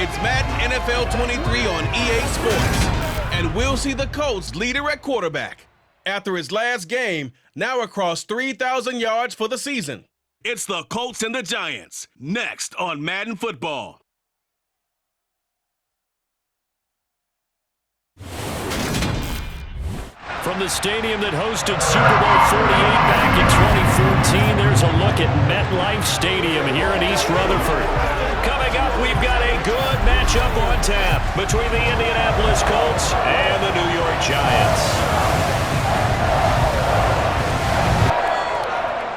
It's Madden NFL 23 on EA Sports. And we'll see the Colts leader at quarterback after his last game, now across 3,000 yards for the season. It's the Colts and the Giants, next on Madden Football. From the stadium that hosted Super Bowl 48 back in 2014, there's a look at MetLife Stadium here in East Rutherford. Coming up, we've got a good matchup on tap between the Indianapolis Colts and the New York Giants.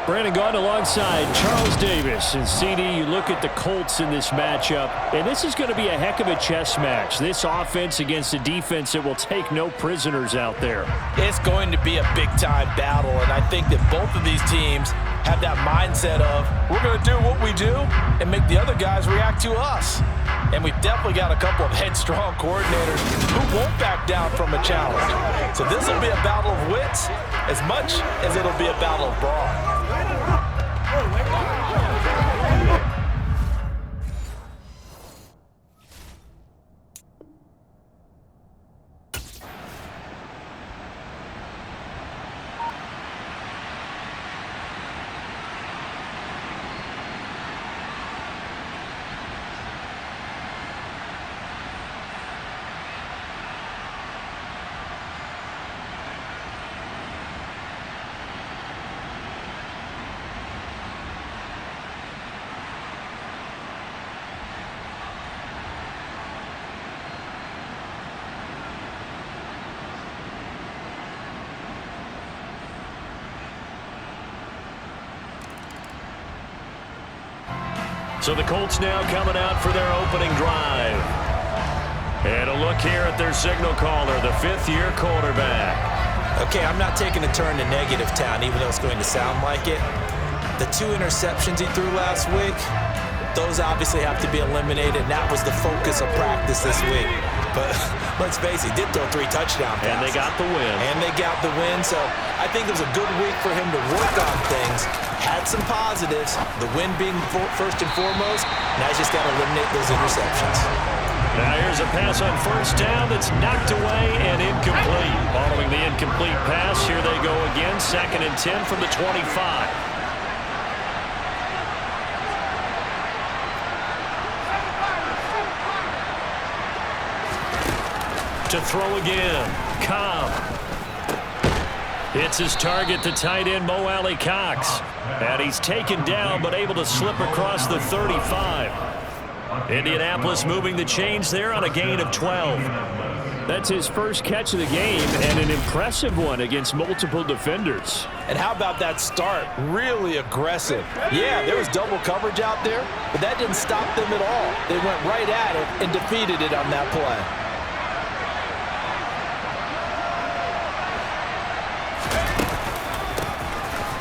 Brandon Gaudin alongside Charles Davis. And CD, you look at the Colts in this matchup, and this is going to be a heck of a chess match. This offense against a defense that will take no prisoners out there. It's going to be a big-time battle, and I think that both of these teams have that mindset of, we're going to do what we do and make the other guys react to us. And we've definitely got a couple of headstrong coordinators who won't back down from a challenge. So this will be a battle of wits as much as it'll be a battle of brawn. So the Colts now coming out for their opening drive. And a look here at their signal caller, the fifth-year quarterback. Okay, I'm not taking a turn to negative town, even though it's going to sound like it. The 2 interceptions he threw last week, those obviously have to be eliminated, and that was the focus of practice this week. But let's face it, he did throw 3 touchdown passes. And they got the win. So I think it was a good week for him to work on things. Had some positives, the win being first and foremost. Now he's just got to eliminate those interceptions. Now here's a pass on first down that's knocked away and incomplete. Following the incomplete pass, here they go again. 2nd and 10 from the 25. To throw again. Cobb. Hits his target, the tight end, Mo Alley Cox. And he's taken down, but able to slip across the 35. Indianapolis moving the chains there on a gain of 12. That's his first catch of the game, and an impressive one against multiple defenders. And how about that start? Really aggressive. Yeah, there was double coverage out there, but that didn't stop them at all. They went right at it and defeated it on that play.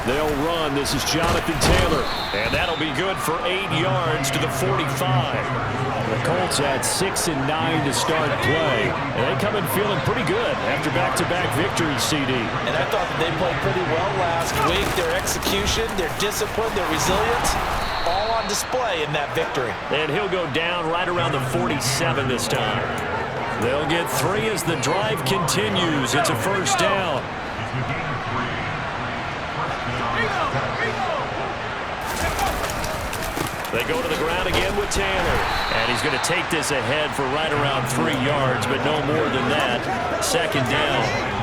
They'll run. This is Jonathan Taylor. And that'll be good for 8 yards to the 45. The Colts had 6 and 9 to start play. And they come in feeling pretty good after back-to-back victories, CD. And I thought that they played pretty well last week. Their execution, their discipline, their resilience, all on display in that victory. And he'll go down right around the 47 this time. They'll get 3 as the drive continues. It's a first down. They go to the ground again with Taylor. And he's going to take this ahead for right around 3 yards, but no more than that. 2nd down.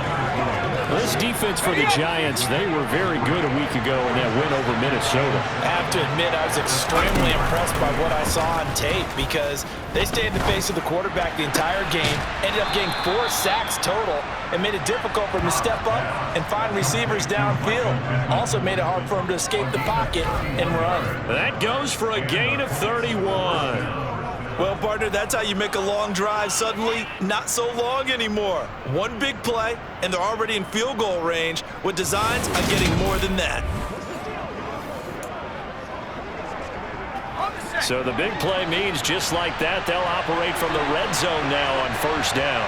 Well, this defense for the Giants, they were very good a week ago in that win over Minnesota. I have to admit, I was extremely impressed by what I saw on tape because they stayed in the face of the quarterback the entire game, ended up getting 4 sacks total, and made it difficult for him to step up and find receivers downfield. Also made it hard for him to escape the pocket and run. That goes for a gain of 31. Well, partner, that's how you make a long drive suddenly not so long anymore. One big play, and they're already in field goal range with designs on getting more than that. So the big play means just like that, they'll operate from the red zone now on first down.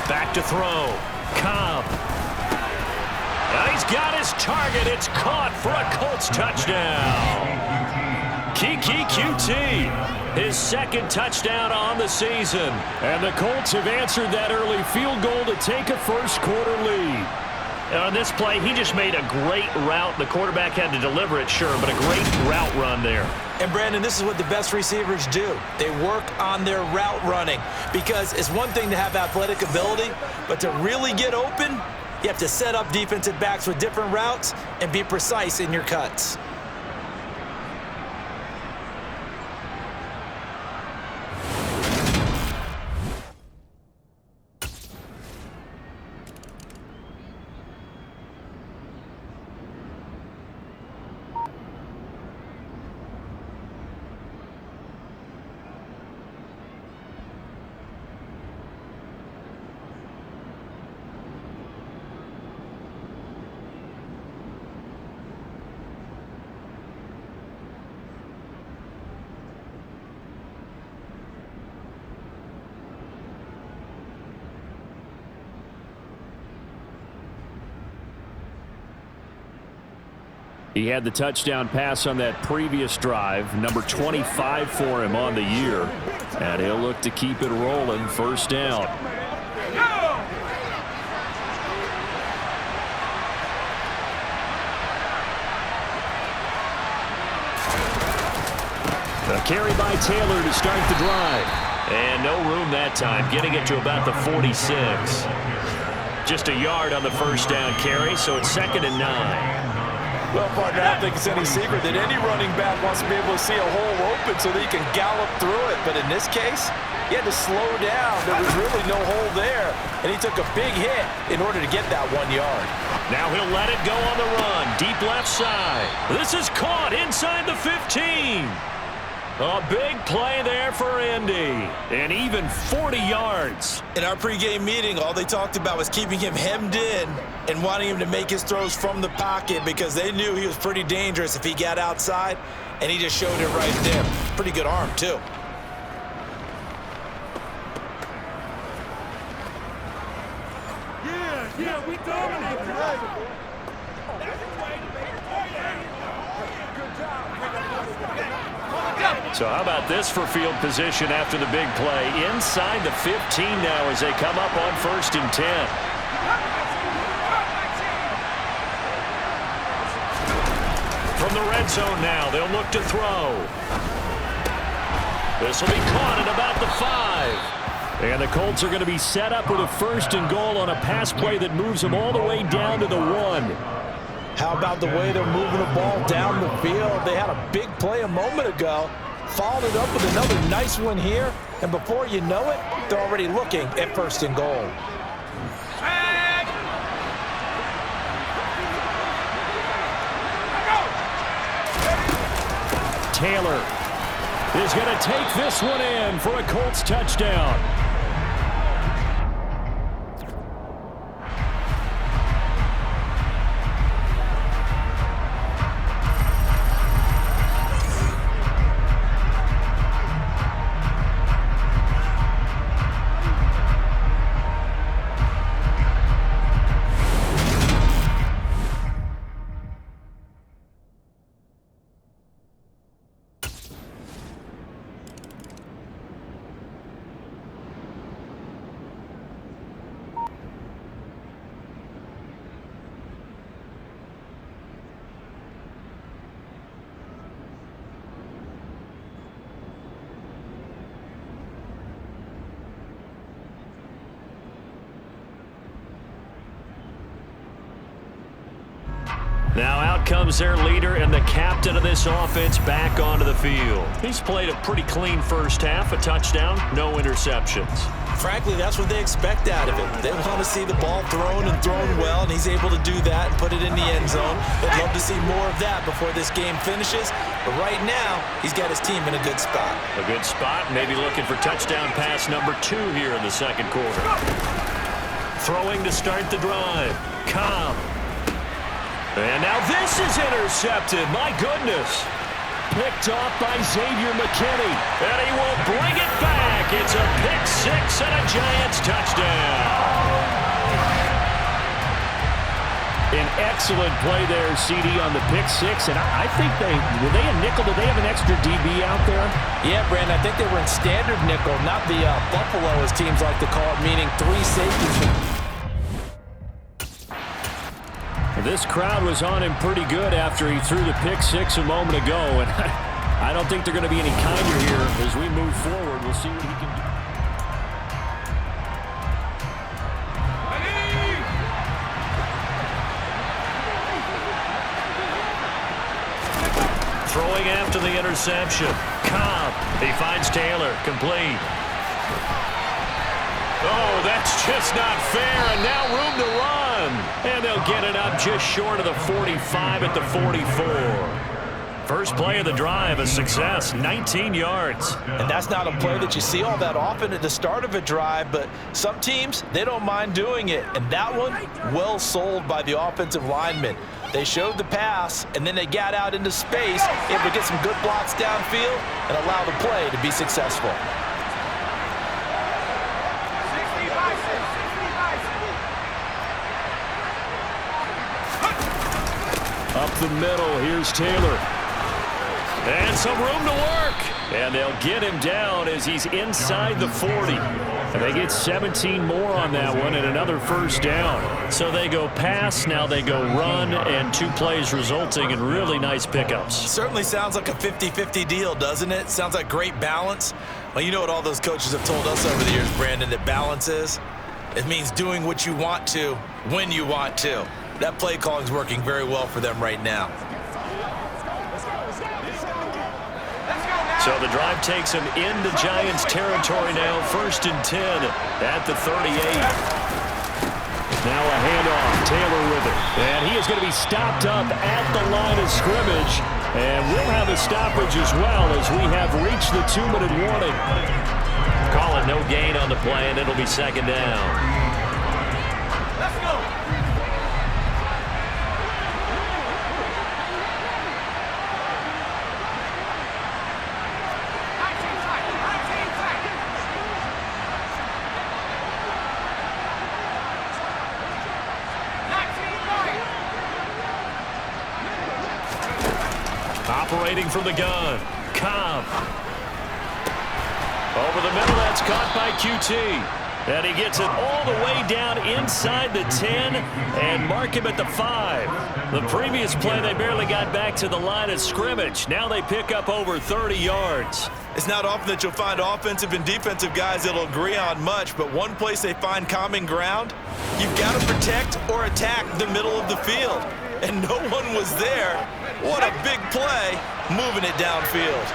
Back to throw. Cobb. Now he's got his target. It's caught for a Colts touchdown. Kiki QT, his second touchdown on the season. And the Colts have answered that early field goal to take a first-quarter lead. And on this play, he just made a great route. The quarterback had to deliver it, sure, but a great route run there. And, Brandon, this is what the best receivers do. They work on their route running because it's one thing to have athletic ability, but to really get open, you have to set up defensive backs with different routes and be precise in your cuts. He had the touchdown pass on that previous drive, number 25 for him on the year. And he'll look to keep it rolling, first down. A carry by Taylor to start the drive. And no room that time, getting it to about the 46. Just a yard on the first down carry, so it's 2nd and 9. Well, partner, I don't think it's any secret that any running back wants to be able to see a hole open so that he can gallop through it. But in this case, he had to slow down. There was really no hole there, and he took a big hit in order to get that 1 yard. Now he'll let it go on the run, deep left side. This is caught inside the 15. A big play there for Indy, and even 40 yards. In our pregame meeting, all they talked about was keeping him hemmed in and wanting him to make his throws from the pocket because they knew he was pretty dangerous if he got outside, and he just showed it right there. Pretty good arm, too. Yeah, we dominate tonight. So how about this for field position after the big play? Inside the 15 now as they come up on 1st and 10. From the red zone now, they'll look to throw. This will be caught at about the 5. And the Colts are going to be set up with a 1st and goal on a pass play that moves them all the way down to the 1. How about the way they're moving the ball down the field? They had a big play a moment ago. Followed it up with another nice one here. And before you know it, they're already looking at 1st and goal. Taylor is going to take this one in for a Colts touchdown. Now out comes their leader and the captain of this offense back onto the field. He's played a pretty clean first half, a touchdown, no interceptions. Frankly, that's what they expect out of him. They want to see the ball thrown and thrown well, and he's able to do that and put it in the end zone. They'd love to see more of that before this game finishes. But right now, he's got his team in a good spot. A good spot, maybe looking for touchdown pass number 2 here in the second quarter. Throwing to start the drive. Cobb. And now this is intercepted. My goodness. Picked off by Xavier McKinney. And he will bring it back. It's a pick 6 and a Giants touchdown. An excellent play there, CD, on the pick six. And I think were they a nickel? Did they have an extra DB out there? Yeah, Brandon, I think they were in standard nickel, not the Buffalo, as teams like to call it, meaning 3 safeties. This crowd was on him pretty good after he threw the pick six a moment ago. And I don't think they're going to be any kinder here as we move forward. We'll see what he can do. Throwing after the interception. Cobb. He finds Taylor. Complete. Oh, that's just not fair. And now room to run. And they'll get it up just short of the 45 at the 44. First play of the drive, a success, 19 yards. And that's not a play that you see all that often at the start of a drive, but some teams, they don't mind doing it. And that one, well sold by the offensive lineman. They showed the pass, and then they got out into space, able to get some good blocks downfield and allow the play to be successful. Up the middle, here's Taylor. And some room to work. And they'll get him down as he's inside the 40. And they get 17 more on that one and another first down. So they go pass, now they go run, and 2 plays resulting in really nice pickups. Certainly sounds like a 50-50 deal, doesn't it? Sounds like great balance. Well, you know what all those coaches have told us over the years, Brandon, that balance is? It means doing what you want to when you want to. That play calling is working very well for them right now. So the drive takes him into Giants territory now, 1st and 10 at the 38. Now a handoff, Taylor with it. And he is going to be stopped up at the line of scrimmage. And we'll have a stoppage as well as we have reached the 2-minute warning. Call it no gain on the play, and it'll be 2nd down. Operating from the gun, Cobb. Over the middle, that's caught by QT. And he gets it all the way down inside the 10 and mark him at the 5. The previous play, they barely got back to the line of scrimmage. Now they pick up over 30 yards. It's not often that you'll find offensive and defensive guys that'll agree on much, but one place they find common ground, you've got to protect or attack the middle of the field. And no one was there. What a big play, moving it downfield.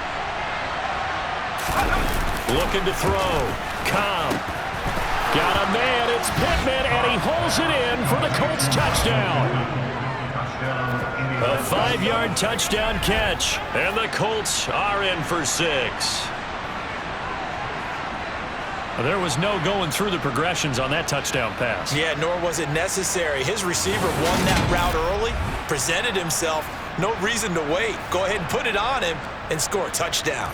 Looking to throw. Cobb. Got a man, it's Pittman, and he holds it in for the Colts touchdown. A 5-yard touchdown catch, and the Colts are in for 6. There was no going through the progressions on that touchdown pass. Yeah, nor was it necessary. His receiver won that route early, presented himself, no reason to wait. Go ahead and put it on him and score a touchdown.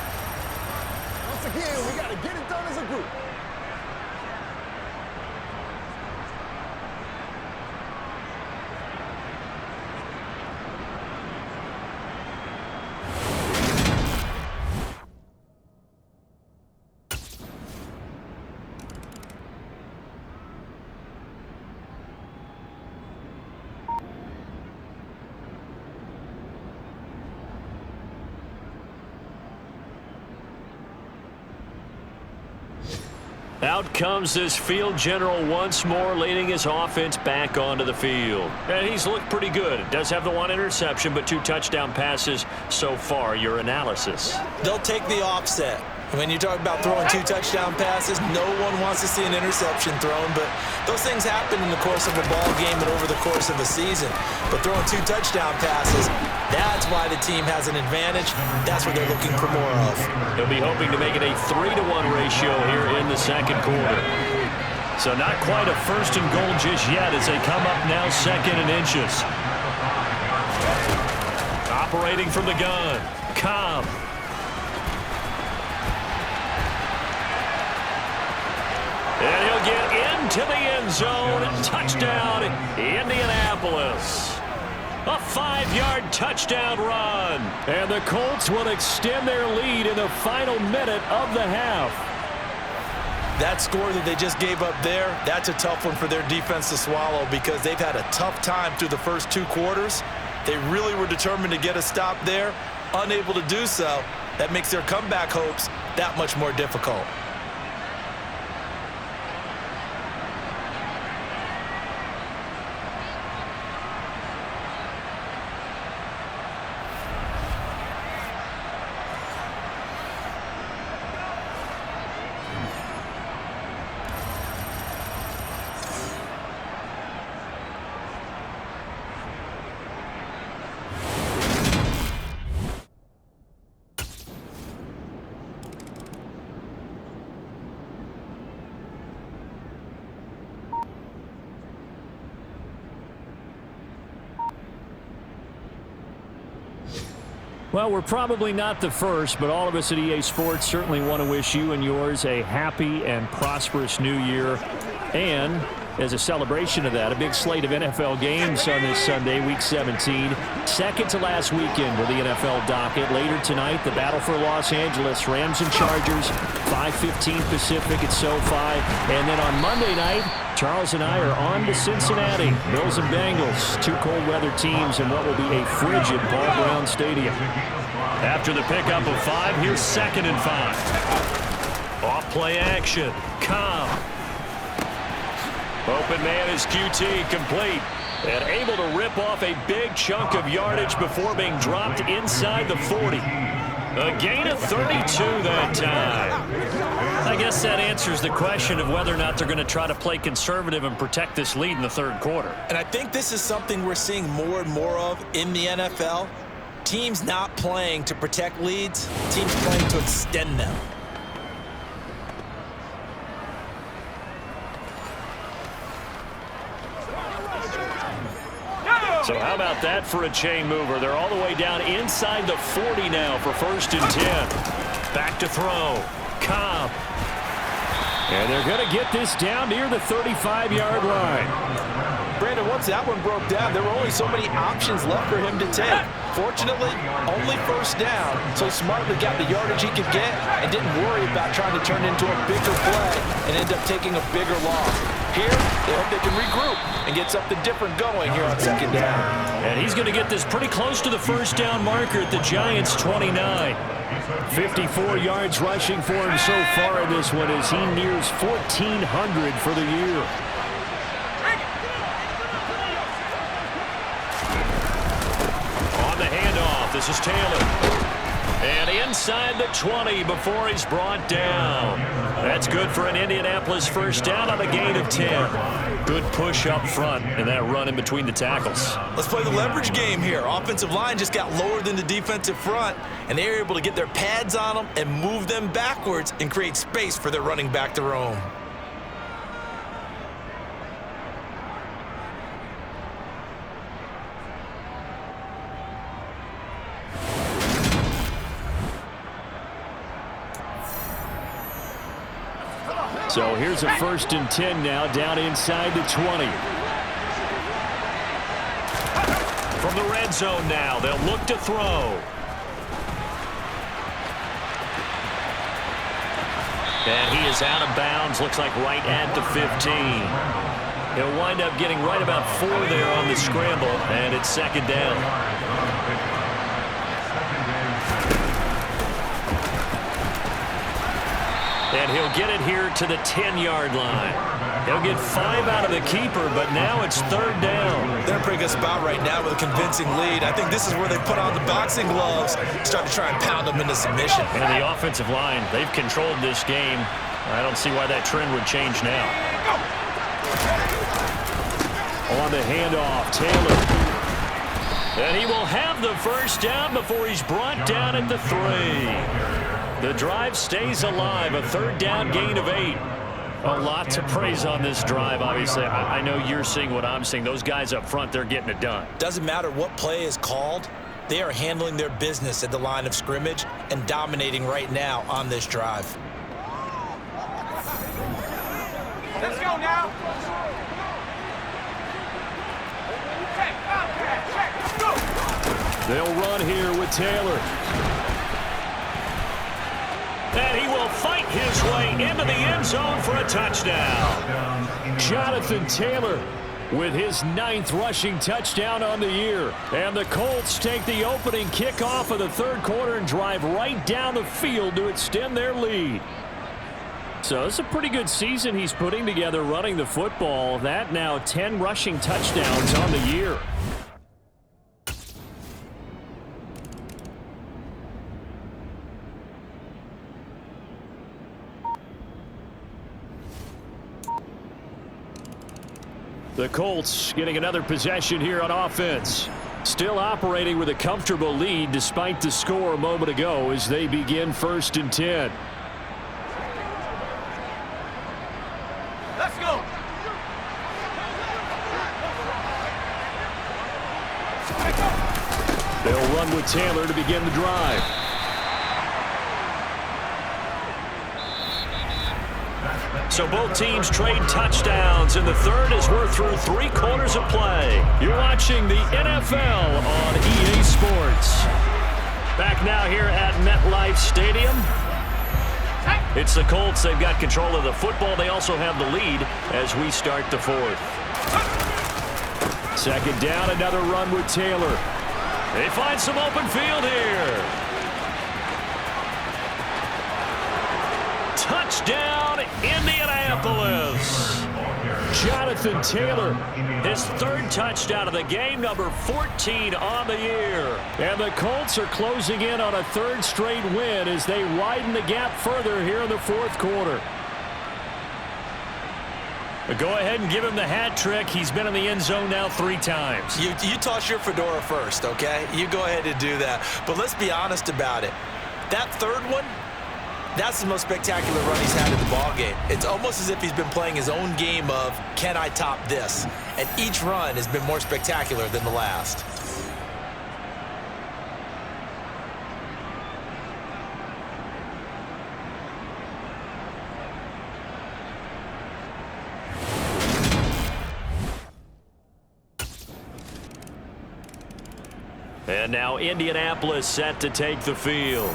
Once again, we got to get it done as a group. Out comes this field general once more, leading his offense back onto the field. And he's looked pretty good. Does have the 1 interception, but 2 touchdown passes so far. Your analysis? They'll take the offset. When you talk about throwing 2 touchdown passes, no one wants to see an interception thrown, but those things happen in the course of a ball game and over the course of a season. But throwing 2 touchdown passes, that's why the team has an advantage. That's what they're looking for more of. He'll be hoping to make it a 3-to-1 ratio here in the 2nd quarter. So not quite a 1st and goal just yet as they come up now 2nd and inches. Operating from the gun, Cobb. And he'll get into the end zone. Touchdown, Indianapolis. A 5-yard touchdown run. And the Colts will extend their lead in the final minute of the half. That score that they just gave up there, that's a tough one for their defense to swallow because they've had a tough time through the first 2 quarters. They really were determined to get a stop there, unable to do so. That makes their comeback hopes that much more difficult. Well, we're probably not the first, but all of us at EA Sports certainly want to wish you and yours a happy and prosperous new year. And as a celebration of that, a big slate of NFL games on this Sunday, Week 17. Second to last weekend of the NFL docket. Later tonight, the battle for Los Angeles, Rams and Chargers, 5:15 Pacific at SoFi. And then on Monday night, Charles and I are on to Cincinnati. Bills and Bengals, 2 cold weather teams in what will be a frigid Paul Brown Stadium. After the pickup of 5, here's 2nd and 5. Off play action. Cobb. Open man is QT, complete. And able to rip off a big chunk of yardage before being dropped inside the 40. A gain of 32 that time. I guess that answers the question of whether or not they're going to try to play conservative and protect this lead in the 3rd quarter. And I think this is something we're seeing more and more of in the NFL. Teams not playing to protect leads, teams playing to extend them. So how about that for a chain mover? They're all the way down inside the 40 now for 1st and 10. Back to throw. Cobb. And they're going to get this down near the 35-yard line. Brandon, once that one broke down, there were only so many options left for him to take. Fortunately, only 1st down, so he smartly got the yardage he could get and didn't worry about trying to turn into a bigger play and end up taking a bigger loss. Here, they hope they can regroup and get something different going here on 2nd down. And he's going to get this pretty close to the 1st down marker at the Giants' 29. 54 yards rushing for him so far in this one as he nears 1,400 for the year. On the handoff, this is Taylor. And inside the 20 before he's brought down. That's good for an Indianapolis 1st down on a gain of 10. Good push up front and that run in between the tackles. Let's play the leverage game here. Offensive line just got lower than the defensive front, and they were able to get their pads on them and move them backwards and create space for their running back to roam. So here's a 1st and 10 now down inside the 20. From the red zone now, they'll look to throw. And he is out of bounds, looks like right at the 15. He'll wind up getting right about 4 there on the scramble, and it's 2nd down. And he'll get it here to the 10-yard line. He'll get 5 out of the keeper, but now it's 3rd down. They're in a pretty good spot right now with a convincing lead. I think this is where they put on the boxing gloves, start to try and pound them into submission. And the offensive line, they've controlled this game. I don't see why that trend would change now. On the handoff, Taylor. And he will have the 1st down before he's brought down at the 3. The drive stays alive, a 3rd down gain of 8. A lot to praise on this drive, obviously. I know you're seeing what I'm seeing. Those guys up front, they're getting it done. Doesn't matter what play is called. They are handling their business at the line of scrimmage and dominating right now on this drive. Let's go now. They'll run here with Taylor. And he will fight his way into the end zone for a touchdown. Jonathan Taylor with his 9th rushing touchdown on the year. And the Colts take the opening kickoff of the third quarter and drive right down the field to extend their lead. So it's a pretty good season he's putting together running the football. That now 10 rushing touchdowns on the year. The Colts getting another possession here on offense. Still operating with a comfortable lead despite the score a moment ago as they begin 1st and 10. Let's go. They'll run with Taylor to begin the drive. So both teams trade touchdowns in the third as we're through 3 quarters of play. You're watching the NFL on EA Sports. Back now here at MetLife Stadium. It's the Colts. They've got control of the football. They also have the lead as we start the 4th. 2nd down, another run with Taylor. They find some open field here. Touchdown, Indianapolis. Jonathan Taylor, His 3rd touchdown of the game, number 14 on the year. and the Colts are closing in on a 3rd straight win as they widen the gap further here in the 4th quarter. Go ahead and give him the hat trick. He's been in the end zone now 3 times. You toss your fedora first, okay? You go ahead and do that. But let's be honest about it. That 3rd one, that's the most spectacular run he's had in the ballgame. It's almost as if he's been playing his own game of, can I top this? And each run has been more spectacular than the last. And now Indianapolis set to take the field.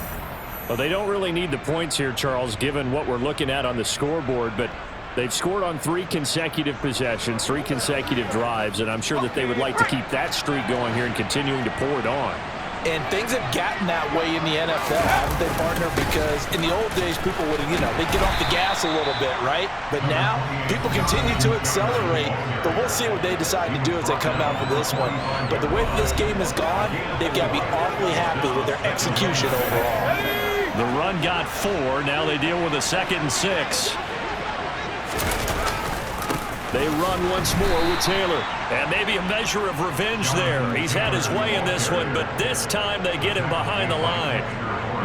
Well, they don't really need the points here, Charles, given what we're looking at on the scoreboard, but they've scored on 3 consecutive possessions, 3 consecutive drives, and I'm sure that they would like to keep that streak going here and continuing to pour it on. And things have gotten that way in the NFL, haven't they, partner? Because in the old days, people would, they'd get off the gas a little bit, right? But now, people continue to accelerate. But we'll see what they decide to do as they come out for this one. But the way that this game has gone, they've got to be awfully happy with their execution overall. The run got 4. Now they deal with a 2nd and 6. They run once more with Taylor. And maybe a measure of revenge there. He's had his way in this one, but this time they get him behind the line.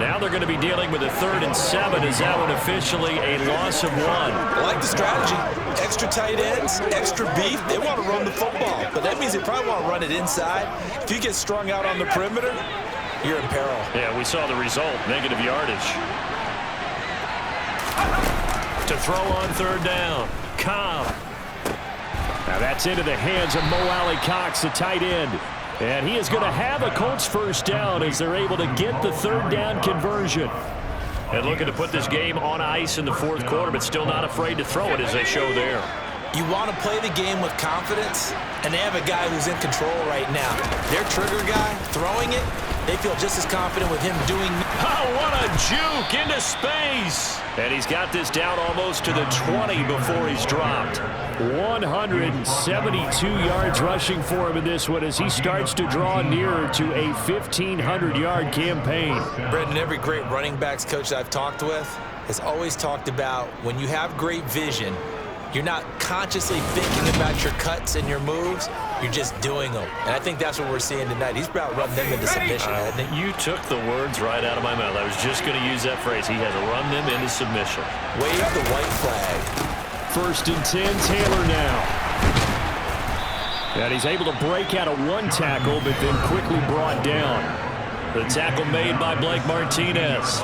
Now they're going to be dealing with a 3rd and 7. Is that one officially a loss of 1? I like the strategy. Extra tight ends, extra beef. They want to run the football, but that means they probably want to run it inside. If you get strung out on the perimeter, you're in peril. Yeah, we saw the result. Negative yardage. To throw on 3rd down. Cobb. Now that's into the hands of Mo Alley Cox, the tight end. And he is going to have a Colts 1st down as they're able to get the 3rd down conversion. And looking to put this game on ice in the 4th quarter, but still not afraid to throw it as they show there. You want to play the game with confidence, and they have a guy who's in control right now. Their trigger guy, throwing it, they feel just as confident with him doing. Oh, what a juke into space. And he's got this down almost to the 20 before he's dropped. 172 yards rushing for him in this one as he starts to draw nearer to a 1,500-yard campaign. Brendan, every great running backs coach that I've talked with has always talked about when you have great vision, you're not consciously thinking about your cuts and your moves. You're just doing them. And I think that's what we're seeing tonight. He's about running them into submission, hasn't he? You took the words right out of my mouth. I was just going to use that phrase. He has run them into submission. Wave the white flag. 1st and 10, Taylor now. And he's able to break out of 1 tackle, but then quickly brought down. The tackle made by Blake Martinez.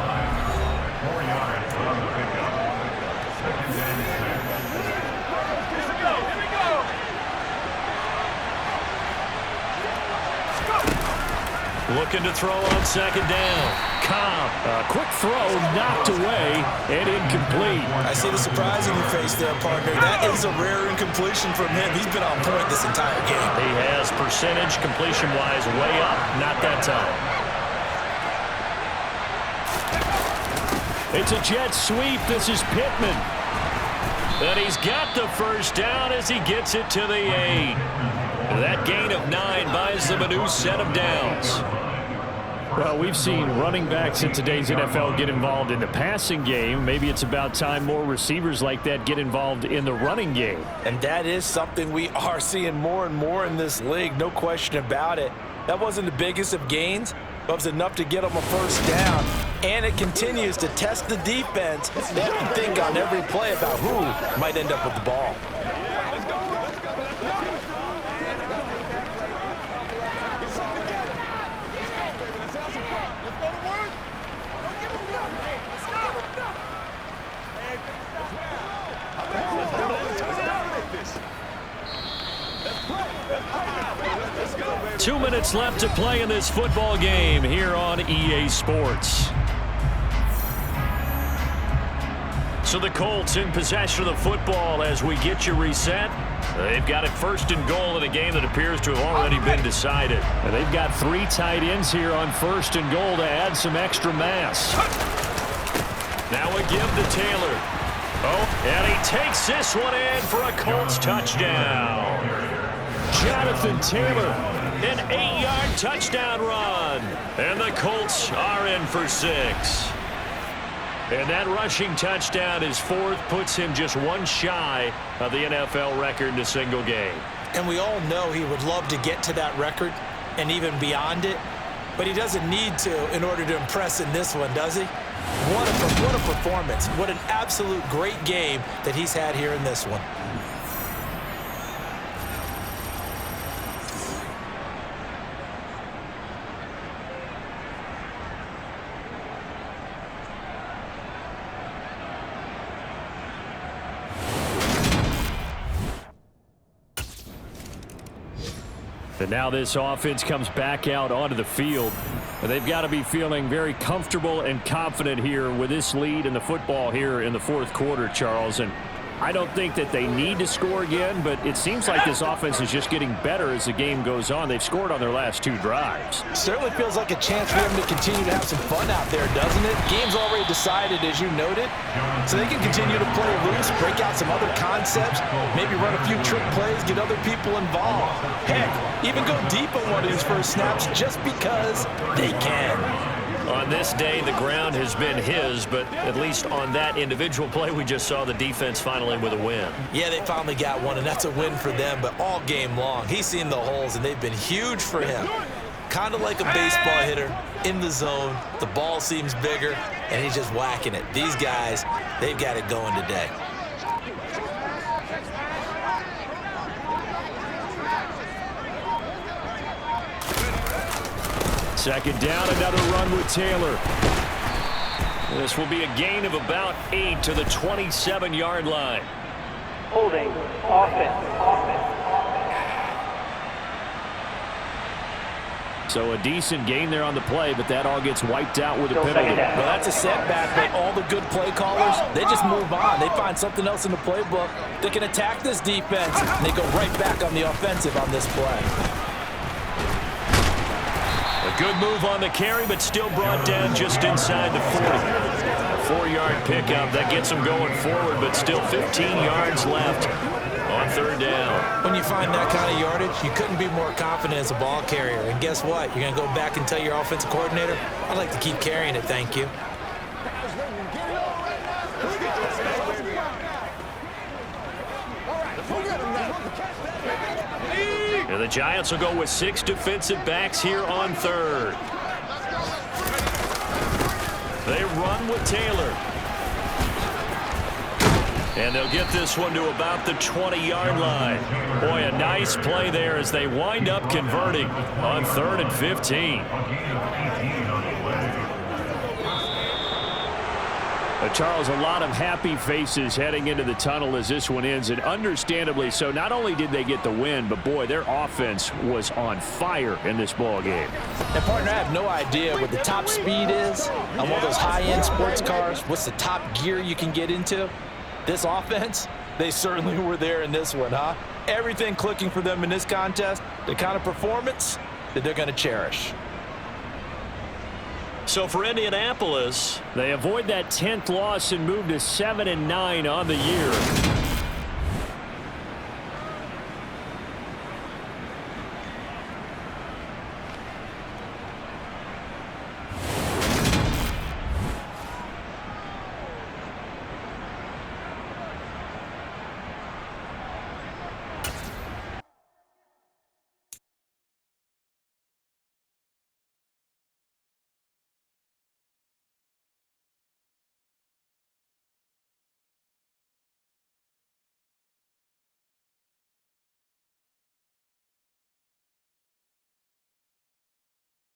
Looking to throw on second down. Cobb, a quick throw, knocked away, and incomplete. I see the surprise in your face there, partner. That is a rare incompletion from him. He's been on point this entire game. He has percentage completion-wise way up, not that time. It's a jet sweep. This is Pittman. And he's got the first down as he gets it to the 8. That gain of 9 buys them a new set of downs. Well, we've seen running backs in today's NFL get involved in the passing game. Maybe it's about time more receivers like that get involved in the running game. And that is something we are seeing more and more in this league, no question about it. That wasn't the biggest of gains, but it was enough to get them a first down. And it continues to test the defense. They have to think on every play about who might end up with the ball. Two minutes left to play in this football game here on EA Sports. So the Colts in possession of the football as we get you reset. They've got it first and goal in a game that appears to have already been decided. And they've got 3 tight ends here on first and goal to add some extra mass. Now a give to Taylor. Oh, and he takes this one in for a Colts touchdown. Jonathan Taylor, an 8-yard touchdown run. And the Colts are in for 6. And that rushing touchdown, his 4th, puts him just 1 shy of the NFL record in a single game. And we all know he would love to get to that record and even beyond it, but he doesn't need to in order to impress in this one, does he? What a performance. What an absolute great game that he's had here in this one. And now this offense comes back out onto the field. And they've got to be feeling very comfortable and confident here with this lead in the football here in the 4th quarter, Charles. And I don't think that they need to score again, but it seems like this offense is just getting better as the game goes on. They've scored on their last 2 drives. Certainly feels like a chance for them to continue to have some fun out there, doesn't it? Game's already decided, as you noted, so they can continue to play loose, break out some other concepts, maybe run a few trick plays, get other people involved. Heck, even go deep on one of these first snaps just because they can. On this day, the ground has been his, but at least on that individual play, we just saw the defense finally with a win. Yeah, they finally got one, and that's a win for them, but all game long, he's seen the holes, and they've been huge for him. Kind of like a baseball hitter in the zone. The ball seems bigger, and he's just whacking it. These guys, they've got it going today. Second down, another run with Taylor. This will be a gain of about 8 to the 27-yard line. Holding, offense. So a decent gain there on the play, but that all gets wiped out with a penalty. Well, that's a setback, but all the good play callers, they just move on. They find something else in the playbook. They can attack this defense, and they go right back on the offensive on this play. A good move on the carry, but still brought down just inside the 40. A 4-yard pickup. That gets them going forward, but still 15 yards left on 3rd down. When you find that kind of yardage, you couldn't be more confident as a ball carrier. And guess what? You're going to go back and tell your offensive coordinator, I'd like to keep carrying it, thank you. And the Giants will go with 6 defensive backs here on 3rd. They run with Taylor. And they'll get this one to about the 20-yard line. Boy, a nice play there as they wind up converting on 3rd and 15. Charles, a lot of happy faces heading into the tunnel as this one ends, and understandably so. Not only did they get the win, but boy, their offense was on fire in this ball game. And partner, I have no idea what the top speed is on one of those high-end sports cars. What's the top gear you can get into? This offense, they certainly were there in this one, huh? Everything clicking for them in this contest, the kind of performance that they're going to cherish. So for Indianapolis, they avoid that 10th loss and move to 7-9 on the year.